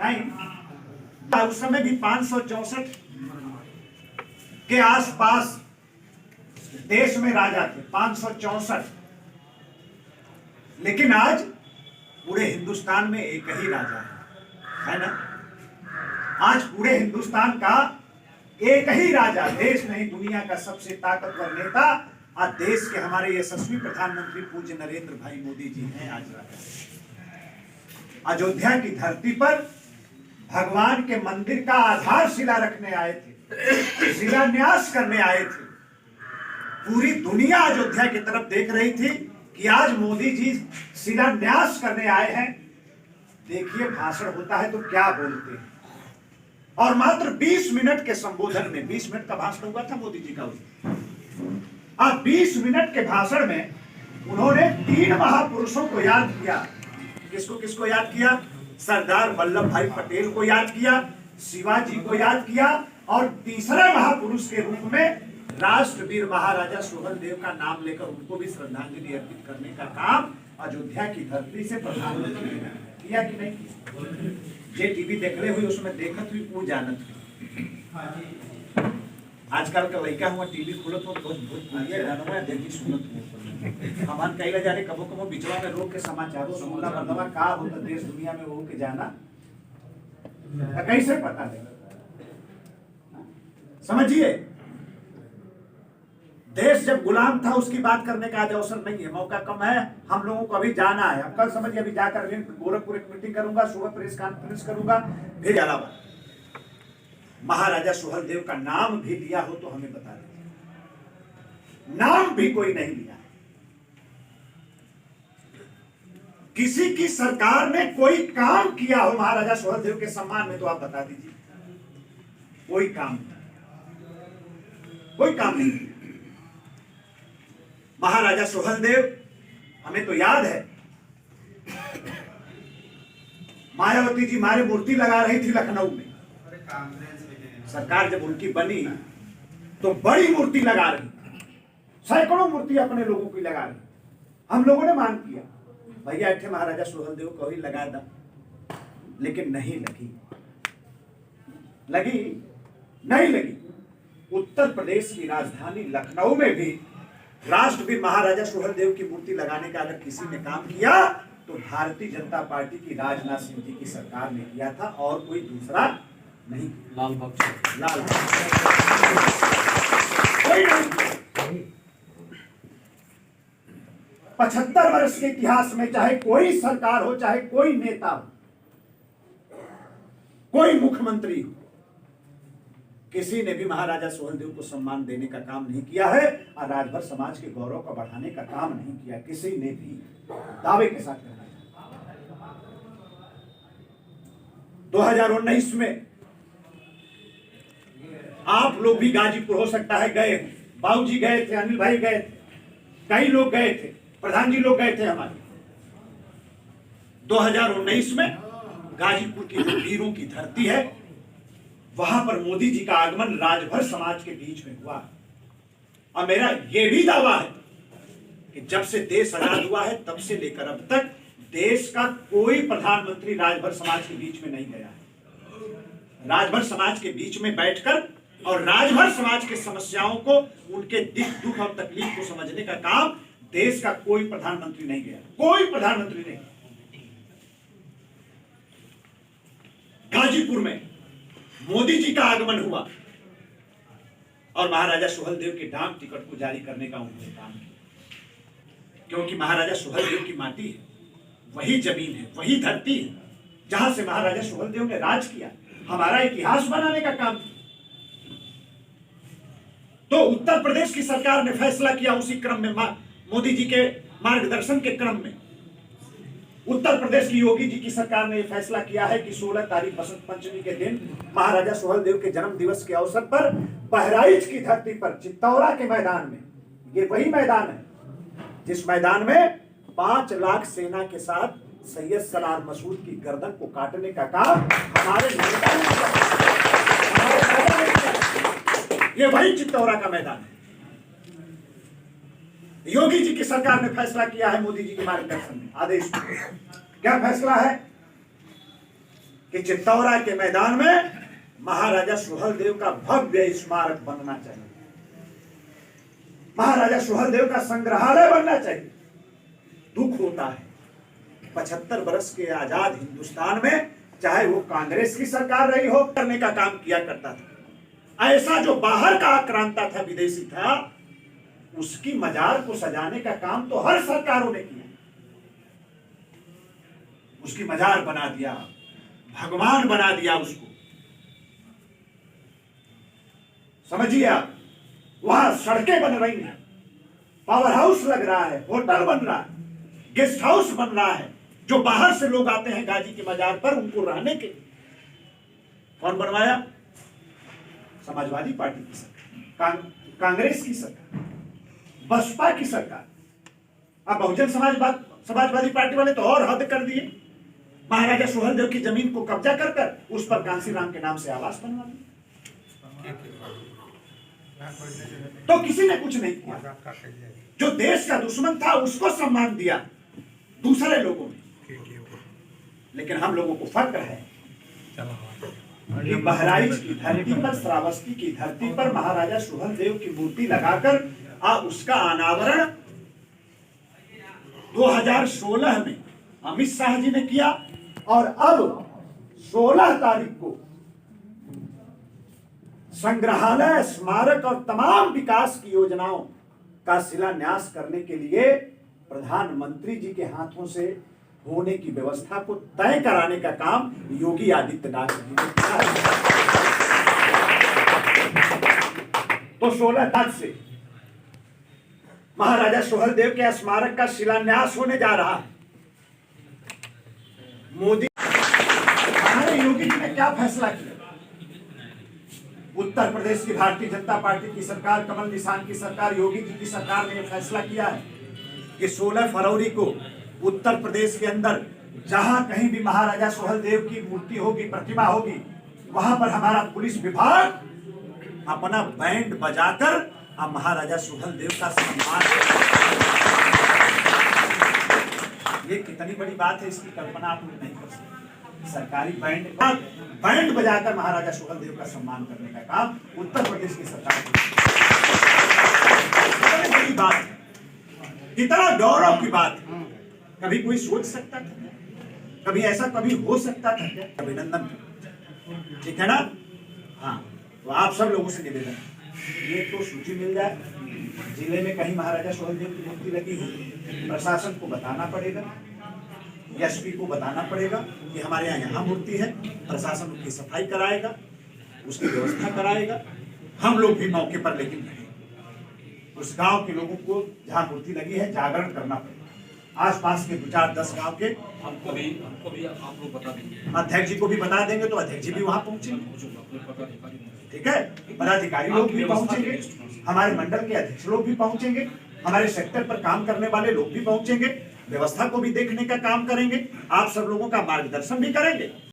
नहीं, उस समय भी 564 के आसपास देश में राजा थे, 564। लेकिन आज पूरे हिंदुस्तान में एक ही राजा है ना। आज पूरे हिंदुस्तान का एक ही राजा, देश नहीं दुनिया का सबसे ताकतवर नेता आज देश के हमारे यशस्वी प्रधानमंत्री पूज्य नरेंद्र भाई मोदी जी हैं आज राजा। अयोध्या की धरती पर भगवान के मंदिर का आधारशिला रखने आए थे, शिलान्यास करने आए थे। पूरी दुनिया अयोध्या की तरफ देख रही थी कि आज मोदी जी शिलान्यास करने आए हैं। देखिए भाषण होता है तो क्या बोलते हैं, और मात्र 20 मिनट के संबोधन में, 20 मिनट का भाषण हुआ था मोदी जी का। 20 मिनट के भाषण में उन्होंने 3 महापुरुषों को याद किया। किसको किसको याद किया? सरदार वल्लभ भाई पटेल को याद किया, शिवाजी को याद किया, और तीसरे महापुरुष के रूप में राष्ट्रवीर महाराजा सुहेलदेव का नाम लेकर उनको भी श्रद्धांजलि अर्पित करने का काम अयोध्या की धरती से प्रधानमंत्री ने किया कि नहीं? जे टीवी देख रहे हुए उसमें देखत हुई पूछ जानत हुई। आजकल का लड़का हुआ टीवी खुलत हो भोजपुरिया देखी सुनत हो। हमान कहीं जाने कबो कबो बिचवा में रोक के समाचारों सुनला बदवा का होता देश दुनिया में वो के जाना कैसे पता नहीं। समझिए, देश जब गुलाम था उसकी बात करने का आज अवसर नहीं है, मौका कम है। हम लोगों को अभी जाना है। अब कल समझिए, अभी जाकर गोरखपुर एक मीटिंग करूंगा, सुबह प्रेस कॉन्फ्रेंस करूंगा, फिर इलाहाबाद। महाराजा सुहेलदेव का नाम भी लिया हो तो हमें बता दीजिए। नाम भी कोई नहीं लिया। किसी की सरकार ने कोई काम किया हो महाराजा सुहेलदेव के सम्मान में तो आप बता दीजिए। कोई काम नहीं। महाराजा सुहेलदेव, हमें तो याद है मायावती जी हमारे मूर्ति लगा रही थी लखनऊ में। सरकार जब उनकी बनी तो बड़ी मूर्ति लगा रही, सैकड़ों मूर्ति अपने लोगों की लगा रही। हम लोगों ने मांग किया भैया ऐठे महाराजा सुहेलदेव को ही लगा दा, लेकिन नहीं लगी। उत्तर प्रदेश की राजधानी लखनऊ में भी राष्ट्रवीर महाराजा सुहेलदेव की मूर्ति लगाने का अगर किसी ने काम किया तो भारतीय जनता पार्टी की राजनाथ सिंह जी की सरकार ने किया था, और कोई दूसरा नहीं। लाल कोई नहीं। 75 वर्ष के इतिहास में चाहे कोई सरकार हो, चाहे कोई नेता हो, कोई मुख्यमंत्री हो, किसी ने भी महाराजा सुहेलदेव को सम्मान देने का काम नहीं किया है, और राजभर समाज के गौरव का बढ़ाने का काम नहीं किया किसी ने भी। दावे के साथ कहना चाहिए। 2019 में आप लोग भी गाजीपुर हो सकता है गए, बाबूजी गए थे, अनिल भाई गए थे, कई लोग गए थे, प्रधान जी लोग गए थे हमारे। 2019 में गाजीपुर की जो वीरों की धरती है वहां पर मोदी जी का आगमन राजभर समाज के बीच में हुआ। और मेरा यह भी दावा है कि जब से देश आजाद हुआ है तब से लेकर अब तक देश का कोई प्रधानमंत्री राजभर समाज के बीच में नहीं गया है। राजभर समाज के बीच में बैठकर और राजभर समाज के समस्याओं को, उनके दुख और तकलीफ को समझने का काम देश का कोई प्रधानमंत्री नहीं गया, कोई प्रधानमंत्री नहीं। गाजीपुर में मोदी जी का आगमन हुआ और महाराजा सुहेलदेव के डाक टिकट को जारी करने का उन्होंने काम किया, क्योंकि महाराजा सुहेलदेव की माटी है, वही जमीन है, वही धरती है जहां से महाराजा सुहेलदेव ने राज किया, हमारा इतिहास बनाने का काम। तो उत्तर प्रदेश की सरकार ने फैसला किया, उसी क्रम में मोदी जी के मार्गदर्शन के क्रम में उत्तर प्रदेश की योगी जी की सरकार ने यह फैसला किया है कि 16 तारीख बसंत पंचमी के दिन महाराजा सुहेलदेव के जन्म दिवस के अवसर पर बहराइच की धरती पर चित्तौरा के मैदान में, ये वही मैदान है जिस मैदान में 5 लाख सेना के साथ सैयद सलार मसूद की गर्दन को काटने का काम हमारे नेता ने किया। ये वही चित्तौरा का मैदान है। योगी जी की सरकार ने फैसला किया है, मोदी जी के मार्गदर्शन में आदेश। क्या फैसला है? कि चित्तौरा के मैदान में महाराजा सुहेलदेव का भव्य स्मारक बनना चाहिए, महाराजा सुहेलदेव का संग्रहालय बनना चाहिए। दुख होता है 75 वर्ष के आजाद हिंदुस्तान में, चाहे वो कांग्रेस की सरकार रही हो, करने का काम किया करता था। ऐसा जो बाहर का आक्रांता था, विदेशी था, उसकी मजार को सजाने का काम तो हर सरकारों ने किया। उसकी मजार बना दिया, भगवान बना दिया उसको। समझिए आप, वहां सड़कें बन रही हैं, पावर हाउस लग रहा है, होटल बन रहा है, गेस्ट हाउस बन रहा है। जो बाहर से लोग आते हैं गाजी की मजार पर, उनको रहने के कौन बनवाया? समाजवादी पार्टी की सरकार, कांग्रेस की सरकार, बसपा की सरकार। अब बहुजन समाजवादी पार्टी वाले तो और हद कर दिए, महाराजा सुहेलदेव की जमीन को कब्जा कर कर उस पर कांसीराम के नाम से आवास बनवा दिया। तो किसी ने कुछ नहीं किया। जो देश का दुश्मन था उसको सम्मान दिया दूसरे लोगों ने। लेकिन हम लोगों को फक्र है कि बहराइच की धरती पर, श्रावस्ती की धरती पर महाराजा सुहेलदेव की मूर्ति लगाकर उसका अनावरण 2016 में अमित शाह जी ने किया, और अब 16 तारीख को संग्रहालय, स्मारक और तमाम विकास की योजनाओं का शिलान्यास करने के लिए प्रधानमंत्री जी के हाथों से होने की व्यवस्था को तय कराने का काम योगी आदित्यनाथ जी ने किया है। तो 16 तारीख से महाराजा सुहेलदेव के स्मारक का शिलान्यास होने जा रहा है। मोदी, हमारे योगी जी ने क्या फैसला किया? उत्तर प्रदेश की भारतीय जनता पार्टी की सरकार, कमल निशान की सरकार, योगी जी की सरकार ने यह फैसला किया है कि 16 फरवरी को उत्तर प्रदेश के अंदर जहां कहीं भी महाराजा सुहेलदेव की मूर्ति होगी, प्रतिमा होगी, वहां पर हमारा पुलिस विभाग अपना बैंड बजाकर महाराजा सुहेलदेव का सम्मान। ये कितनी बड़ी बात है, इसकी कल्पना आप लोग नहीं कर सकते। सरकारी बैंड बजाकर महाराजा सुहेलदेव का सम्मान करने का काम उत्तर प्रदेश की सरकार की। कितनी बड़ी बात है, कितना गौरव की बात है। कभी कोई सोच सकता था? कभी ऐसा कभी हो सकता था क्या? अभिनंदन, ठीक है ना? हाँ, तो आप सब लोगों से निवेदन, ये तो सूची मिल जाए, जिले में कहीं महाराजा सुहेलदेव की मूर्ति लगी हो, प्रशासन को बताना पड़ेगा, एसपी को बताना पड़ेगा कि हमारे यहाँ मूर्ति है, प्रशासन उसकी सफाई कराएगा, उसकी व्यवस्था कराएगा। हम लोग भी मौके पर लेकिन रहेंगे। उस गांव के लोगों को जहाँ मूर्ति लगी है जागरण करना पड़ेगा। आसपास के 2-4-10 गांव के हमको भी आप लोग बता देंगे, अध्यक्ष जी को भी बता देंगे, तो अध्यक्ष जी भी वहां पहुंचेंगे, ठीक है? पदाधिकारी लोग भी पहुंचेंगे, हमारे मंडल के अध्यक्ष लोग भी पहुंचेंगे, हमारे सेक्टर पर काम करने वाले लोग भी पहुंचेंगे, व्यवस्था को भी देखने का काम करेंगे, आप सब लोगों का मार्गदर्शन भी करेंगे।